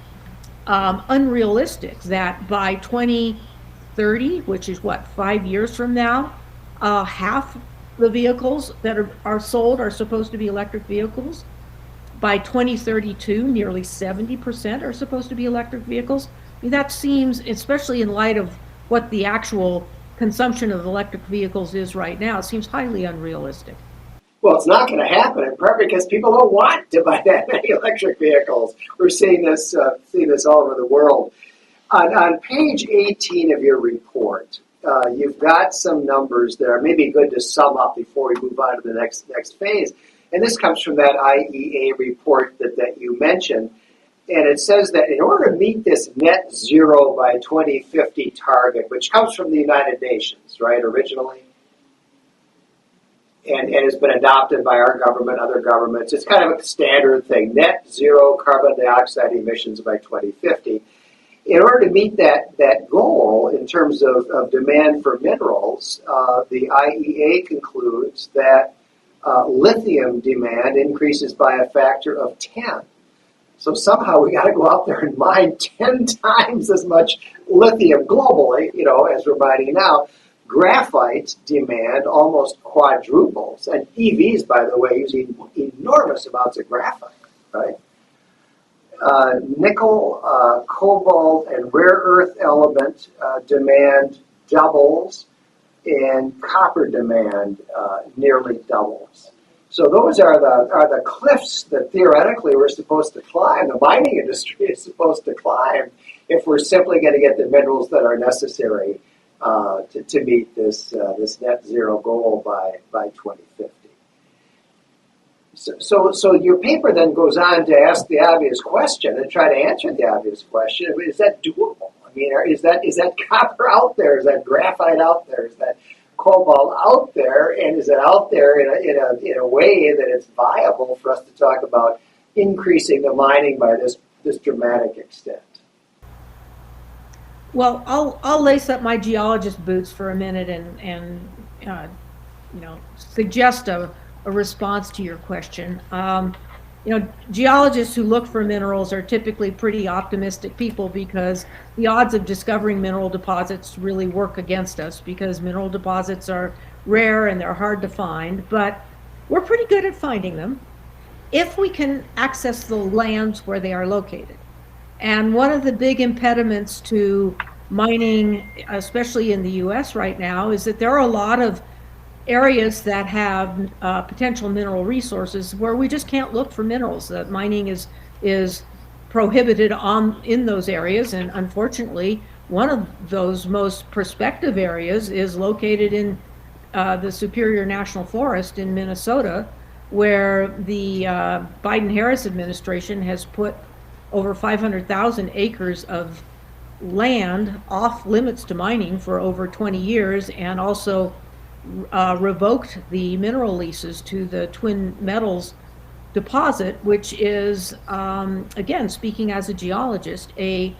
unrealistic that by 2030, which is 5 years from now, half the vehicles that are sold are supposed to be electric vehicles. By 2032, nearly 70% are supposed to be electric vehicles. I mean, that seems, especially in light of what the actual consumption of electric vehicles is right now, it seems highly unrealistic. Well, it's not going to happen, in part because people don't want to buy that many electric vehicles. We're seeing this all over the world. On page 18 of your report, you've got some numbers that are maybe good to sum up before we move on to the next phase. And this comes from that IEA report that you mentioned. And it says that in order to meet this net zero by 2050 target, which comes from the United Nations, right, originally, and has been adopted by our government, other governments, it's kind of a standard thing, net zero carbon dioxide emissions by 2050. In order to meet that goal in terms of demand for minerals, the IEA concludes that lithium demand increases by a factor of 10. So somehow we got to go out there and mine 10 times as much lithium globally, as we're mining now. Graphite demand almost quadruples, and EVs, by the way, using enormous amounts of graphite, right? Nickel, cobalt, and rare earth element demand doubles, and copper demand nearly doubles. So those are the cliffs that theoretically we're supposed to climb. The mining industry is supposed to climb if we're simply going to get the minerals that are necessary to meet this net zero goal by 2050. So your paper then goes on to ask the obvious question and try to answer the obvious question: is that doable? I mean, is that copper out there? Is that graphite out there? Is that cobalt out there? And is it out there in a way that it's viable for us to talk about increasing the mining by this dramatic extent? Well, I'll lace up my geologist boots for a minute and suggest a response to your question. Geologists who look for minerals are typically pretty optimistic people because the odds of discovering mineral deposits really work against us because mineral deposits are rare and they're hard to find, but we're pretty good at finding them if we can access the lands where they are located. And one of the big impediments to mining, especially in the US right now, is that there are a lot of areas that have potential mineral resources where we just can't look for minerals. That mining is prohibited in those areas, and unfortunately, one of those most prospective areas is located in the Superior National Forest in Minnesota, where the Biden-Harris administration has put over 500,000 acres of land off limits to mining for over 20 years, and also revoked the mineral leases to the Twin Metals deposit, which is, again, speaking as a geologist, a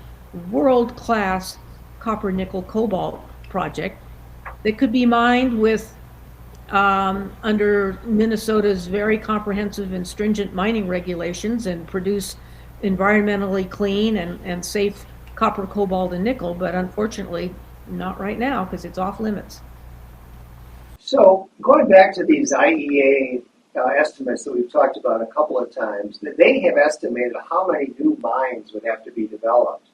world-class copper, nickel, cobalt project that could be mined with, under Minnesota's very comprehensive and stringent mining regulations, and produce environmentally clean and safe copper, cobalt, and nickel, but unfortunately not right now because it's off limits. So going back to these IEA estimates that we've talked about a couple of times, that they have estimated how many new mines would have to be developed.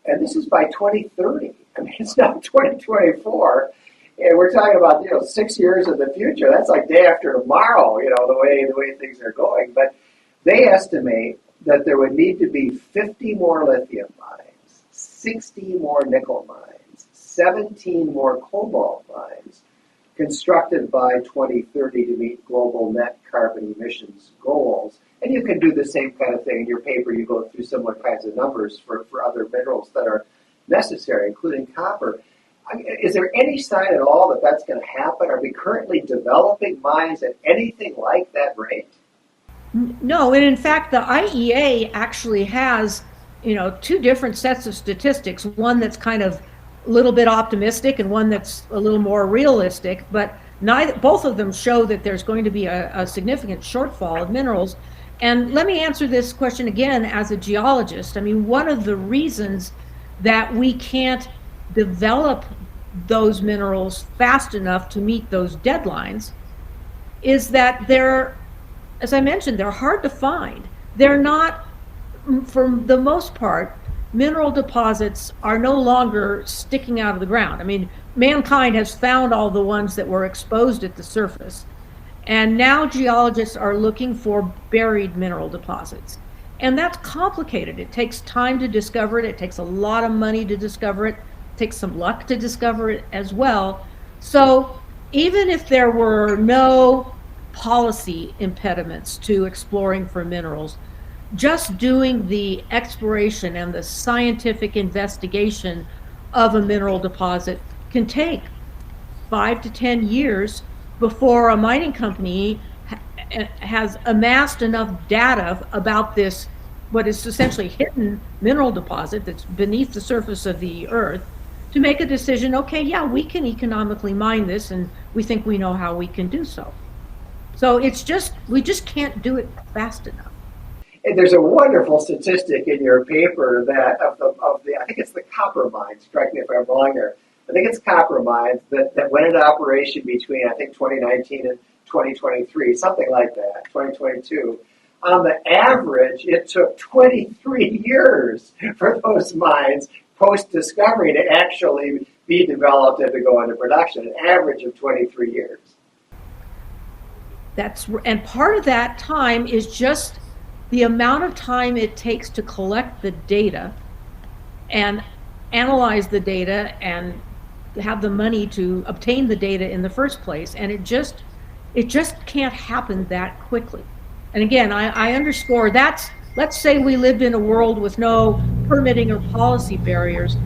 And this is by 2030. I mean, it's now 2024, and we're talking about 6 years in the future. That's like day after tomorrow, the way things are going. But they estimate that there would need to be 50 more lithium mines, 60 more nickel mines, 17 more cobalt mines constructed by 2030 to meet global net carbon emissions goals. And you can do the same kind of thing in your paper. You go through similar kinds of numbers for other minerals that are necessary, including copper. Is there any sign at all that that's going to happen? Are we currently developing mines at anything like that rate? No, and in fact, the IEA actually has, two different sets of statistics. One that's kind of a little bit optimistic and one that's a little more realistic, but both of them show that there's going to be a significant shortfall of minerals. And let me answer this question again as a geologist. I mean, one of the reasons that we can't develop those minerals fast enough to meet those deadlines is that as I mentioned, they're hard to find. They're not, for the most part, mineral deposits are no longer sticking out of the ground. I mean, mankind has found all the ones that were exposed at the surface. And now geologists are looking for buried mineral deposits. And that's complicated. It takes time to discover it. It takes a lot of money to discover it. It takes some luck to discover it as well. So even if there were no policy impediments to exploring for minerals, just doing the exploration and the scientific investigation of a mineral deposit can take 5 to 10 years before a mining company has amassed enough data about this, what is essentially hidden mineral deposit that's beneath the surface of the earth, to make a decision, okay, yeah, we can economically mine this, and we think we know how we can do so. So we just can't do it fast enough. And there's a wonderful statistic in your paper that of the I think it's the copper mines, correct me if I'm wrong here, I think it's copper mines that went into operation between, I think, 2019 and 2023, something like that, 2022. On the average, it took 23 years for those mines post-discovery to actually be developed and to go into production, an average of 23 years. And part of that time is just the amount of time it takes to collect the data and analyze the data and have the money to obtain the data in the first place. And it just can't happen that quickly. And again, I underscore let's say we lived in a world with no permitting or policy barriers.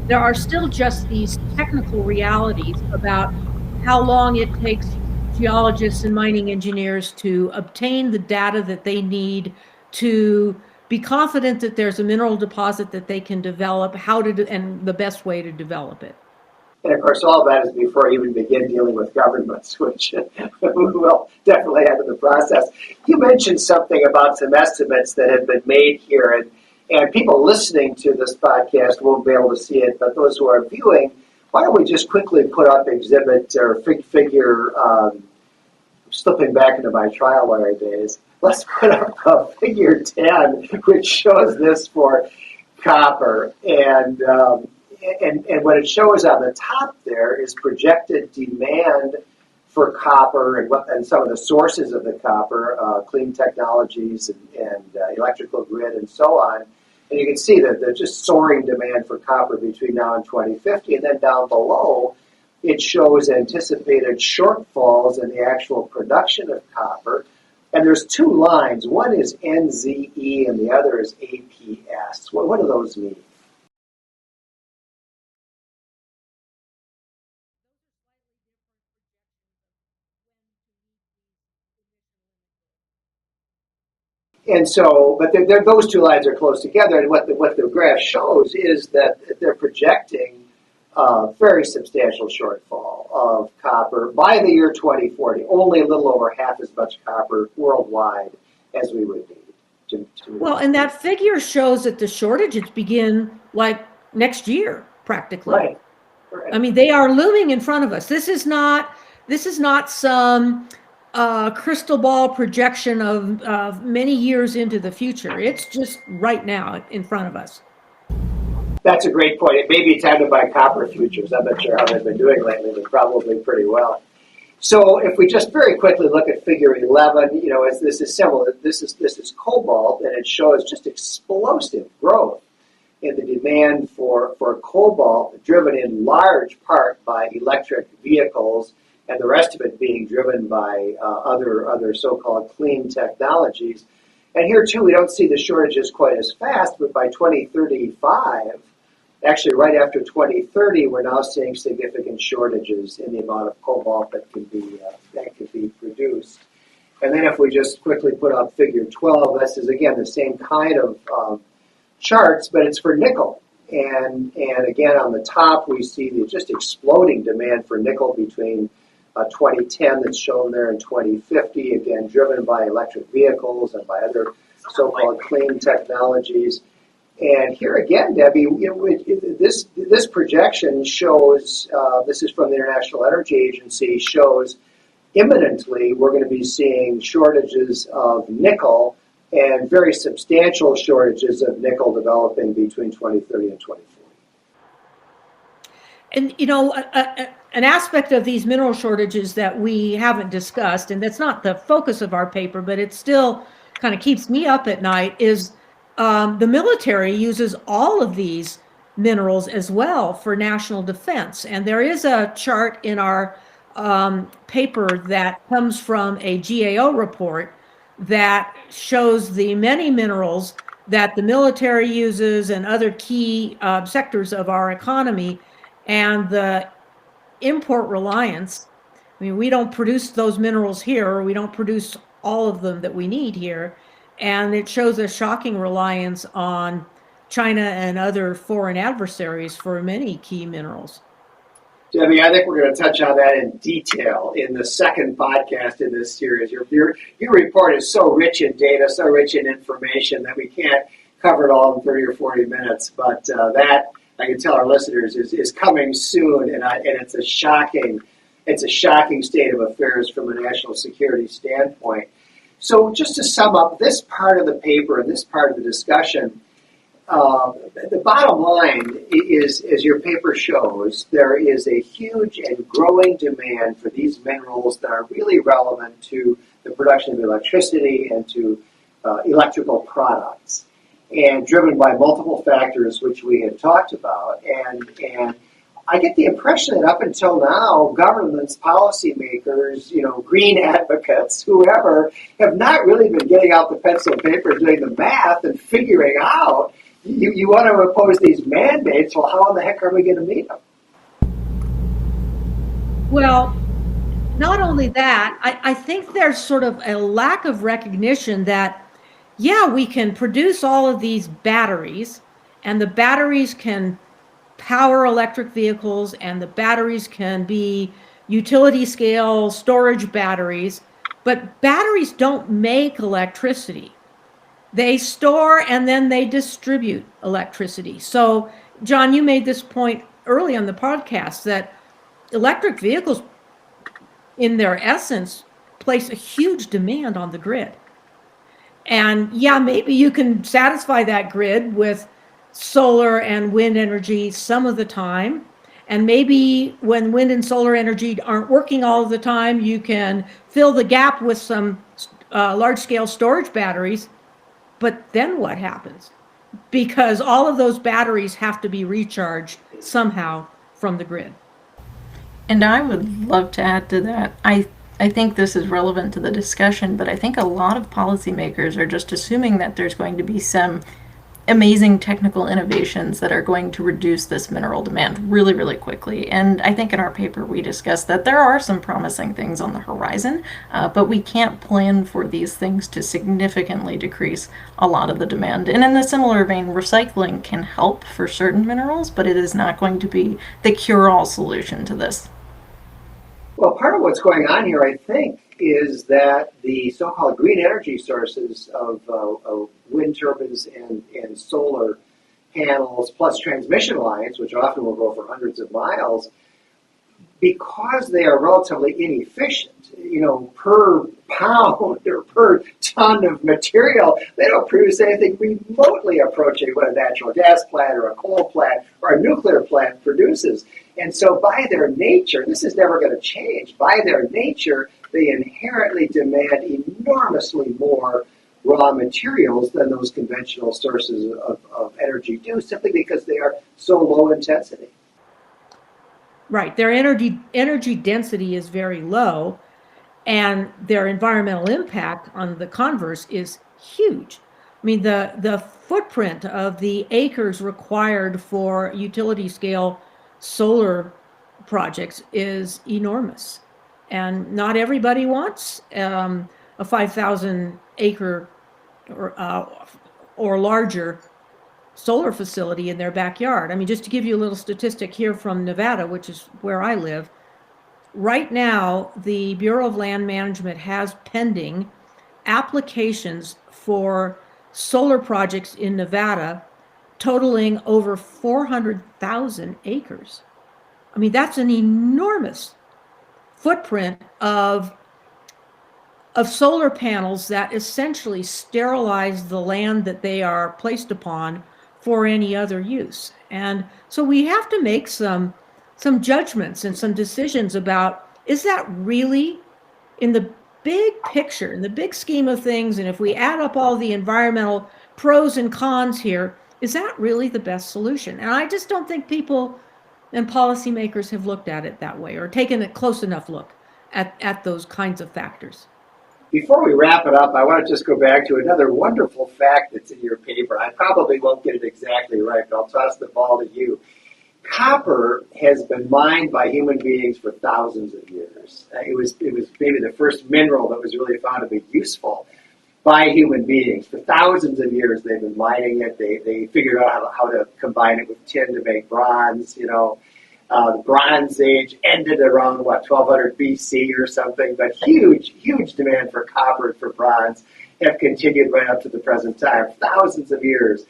There are still just these technical realities about how long it takes geologists and mining engineers to obtain the data that they need to be confident that there's a mineral deposit that they can develop, how to do, and the best way to develop it. And of course, all of that is before you even begin dealing with governments, which we will definitely add to the process. You mentioned something about some estimates that have been made here, and people listening to this podcast won't be able to see it, but those who are viewing, why don't we just quickly put up exhibit or figure, slipping back into my trial lawyer days, let's put up figure 10, which shows this for copper. And what it shows on the top there is projected demand for copper and some of the sources of the copper, clean technologies and electrical grid and so on. And you can see that there's just soaring demand for copper between now and 2050. And then down below, it shows anticipated shortfalls in the actual production of copper. And there's two lines. One is NZE and the other is APS. What do those mean? And so, but those two lines are close together, and what the graph shows is that they're projecting a very substantial shortfall of copper by the year 2040, only a little over half as much copper worldwide as we would need. Well, and that figure shows that the shortages begin like next year, practically. Right. I mean, they are looming in front of us. This is not some crystal ball projection of many years into the future. It's just right now in front of us. That's a great point. It may be time to buy copper futures. I'm not sure how they've been doing lately, but probably pretty well. So if we just very quickly look at figure 11, this is similar. This is cobalt, and it shows just explosive growth in the demand for cobalt, driven in large part by electric vehicles, and the rest of it being driven by other so-called clean technologies. And here, too, we don't see the shortages quite as fast, but by 2035, actually right after 2030, we're now seeing significant shortages in the amount of cobalt that can be produced. And then if we just quickly put up figure 12, this is, again, the same kind of charts, but it's for nickel. And again, on the top, we see the just exploding demand for nickel between 2010 that's shown there in 2050, again, driven by electric vehicles and by other so-called clean technologies. And here again, Debbie, this projection shows, this is from the International Energy Agency, shows imminently we're going to be seeing shortages of nickel and very substantial shortages of nickel developing between 2030 and 2040. And, an aspect of these mineral shortages that we haven't discussed, and that's not the focus of our paper, but it still kind of keeps me up at night, is the military uses all of these minerals as well for national defense. And there is a chart in our paper that comes from a GAO report that shows the many minerals that the military uses and other key sectors of our economy, and the import reliance. I mean, we don't produce those minerals here, or we don't produce all of them that we need here. And it shows a shocking reliance on China and other foreign adversaries for many key minerals. Debbie, I think we're going to touch on that in detail in the second podcast in this series. Your report is so rich in data, so rich in information that we can't cover it all in 30 or 40 minutes. But that, I can tell our listeners, is coming soon, and it's a shocking state of affairs from a national security standpoint. So just to sum up this part of the paper and this part of the discussion, the bottom line is, as your paper shows, there is a huge and growing demand for these minerals that are really relevant to the production of electricity and to electrical products, and driven by multiple factors which we have talked about. And I get the impression that up until now, governments, policymakers, green advocates, whoever, have not really been getting out the pencil and paper, doing the math and figuring out, you want to impose these mandates, well, how in the heck are we going to meet them? Well, not only that, I think there's sort of a lack of recognition that, yeah, we can produce all of these batteries, and the batteries can power electric vehicles, and the batteries can be utility scale storage batteries, but batteries don't make electricity. They store and then they distribute electricity. So, John, you made this point early on the podcast that electric vehicles, in their essence, place a huge demand on the grid. And yeah, maybe you can satisfy that grid with solar and wind energy some of the time. And maybe when wind and solar energy aren't working all of the time, you can fill the gap with some large scale storage batteries. But then what happens? Because all of those batteries have to be recharged somehow from the grid. And I would love to add to that. I think this is relevant to the discussion, but I think a lot of policymakers are just assuming that there's going to be some amazing technical innovations that are going to reduce this mineral demand really, really quickly. And I think in our paper we discussed that there are some promising things on the horizon, but we can't plan for these things to significantly decrease a lot of the demand. And in a similar vein, recycling can help for certain minerals, but it is not going to be the cure-all solution to this. Well, part of what's going on here, I think, is that the so-called green energy sources of wind turbines and solar panels, plus transmission lines, which often will go for hundreds of miles, because they are relatively inefficient, per pound or per ton of material, they don't produce anything remotely approaching what a natural gas plant or a coal plant or a nuclear plant produces. And so by their nature, this is never going to change, by their nature, they inherently demand enormously more raw materials than those conventional sources of energy do, simply because they are so low intensity. Right. Their energy density is very low, and their environmental impact on the converse is huge. I mean, the footprint of the acres required for utility scale solar projects is enormous. And not everybody wants a 5,000 acre or larger solar facility in their backyard. I mean, just to give you a little statistic here from Nevada, which is where I live, right now, the Bureau of Land Management has pending applications for solar projects in Nevada totaling over 400,000 acres. I mean, that's an enormous footprint of solar panels that essentially sterilize the land that they are placed upon for any other use. And so we have to make some judgments and some decisions about, is that really, in the big picture, in the big scheme of things, and if we add up all the environmental pros and cons here, is that really the best solution? And I just don't think people and policymakers have looked at it that way or taken a close enough look at those kinds of factors. Before we wrap it up, I want to just go back to another wonderful fact that's in your paper. I probably won't get it exactly right, but I'll toss the ball to you. Copper has been mined by human beings for thousands of years. It was maybe the first mineral that was really found to be useful by human beings. For thousands of years, they've been mining it. They figured out how to combine it with tin to make bronze. The Bronze Age ended around, 1200 BC or something, but huge demand for copper and for bronze have continued right up to the present time, thousands of years.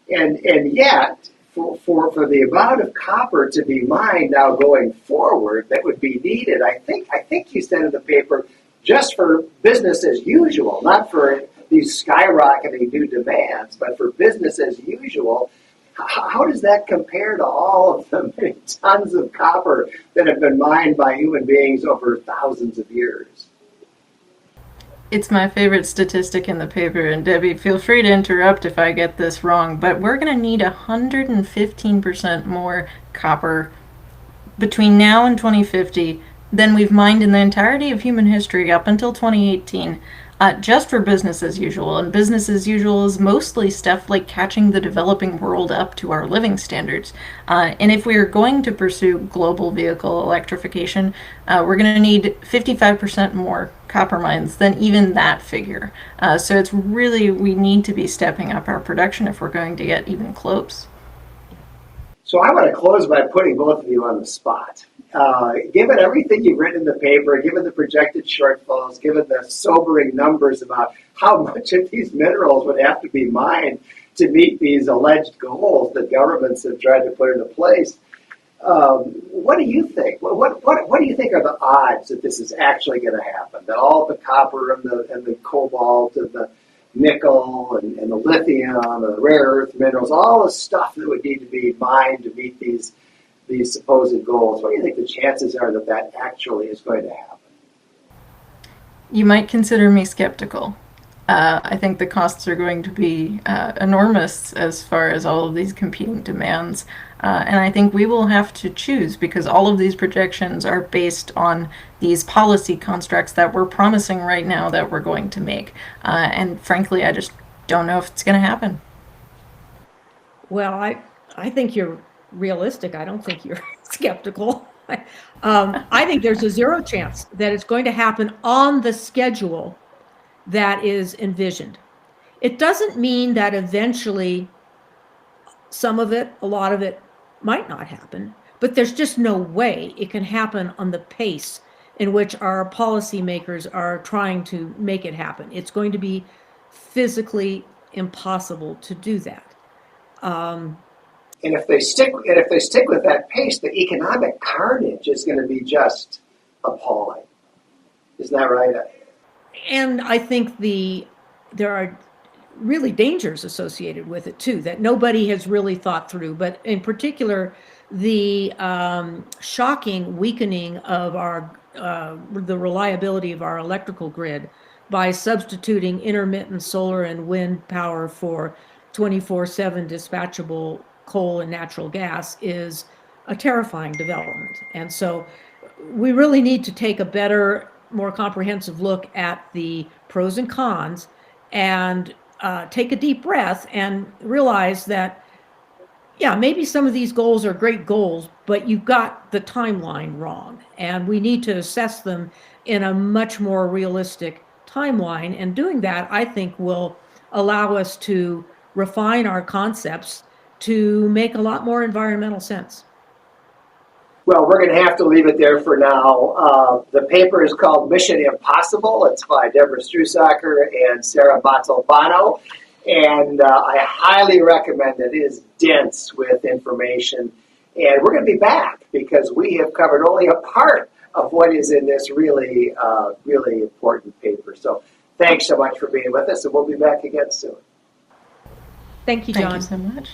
And yet, for the amount of copper to be mined now going forward that would be needed, I think you said in the paper, just for business as usual, not for these skyrocketing new demands, but for business as usual. How does that compare to all of the many tons of copper that have been mined by human beings over thousands of years? It's my favorite statistic in the paper, and Debbie, feel free to interrupt if I get this wrong, but we're going to need 115% more copper between now and 2050 than we've mined in the entirety of human history up until 2018. just for business as usual. And business as usual is mostly stuff like catching the developing world up to our living standards. And if we are going to pursue global vehicle electrification, we're going to need 55% more copper mines than even that figure. So it's really, we need to be stepping up our production if we're going to get even close. So I want to close by putting both of you on the spot. Given everything you've written in the paper, given the projected shortfalls, given the sobering numbers about how much of these minerals would have to be mined to meet these alleged goals that governments have tried to put into place, what do you think? What do you think are the odds that this is actually going to happen? That all the copper and the cobalt and the nickel and the lithium and the rare earth minerals, all the stuff that would need to be mined to meet these supposed goals. What do you think the chances are that that actually is going to happen? You might consider me skeptical. I think the costs are going to be enormous as far as all of these competing demands. And I think we will have to choose, because all of these projections are based on these policy constructs that we're promising right now that we're going to make. And frankly, I just don't know if it's going to happen. Well, I think you're realistic. I don't think you're skeptical. I think there's a zero chance that it's going to happen on the schedule that is envisioned. It doesn't mean that eventually some of it, a lot of it, might not happen, but there's just no way it can happen on the pace in which our policymakers are trying to make it happen. It's going to be physically impossible to do that. And if they stick with that pace, the economic carnage is going to be just appalling. Isn't that right? And I think there are really dangers associated with it too that nobody has really thought through. But in particular, the shocking weakening of the reliability of our electrical grid by substituting intermittent solar and wind power for 24/7 dispatchable coal and natural gas is a terrifying development. And so we really need to take a better, more comprehensive look at the pros and cons and take a deep breath and realize that, yeah, maybe some of these goals are great goals, but you've got the timeline wrong. And we need to assess them in a much more realistic timeline. And doing that, I think, will allow us to refine our concepts to make a lot more environmental sense. Well, we're going to have to leave it there for now. The paper is called Mission Impossible. It's by Deborah Strusacker and Sarah Montalbano. And I highly recommend it. It is dense with information. And we're going to be back because we have covered only a part of what is in this really, really important paper. So thanks so much for being with us, and we'll be back again soon. Thank you, John. Thank you so much.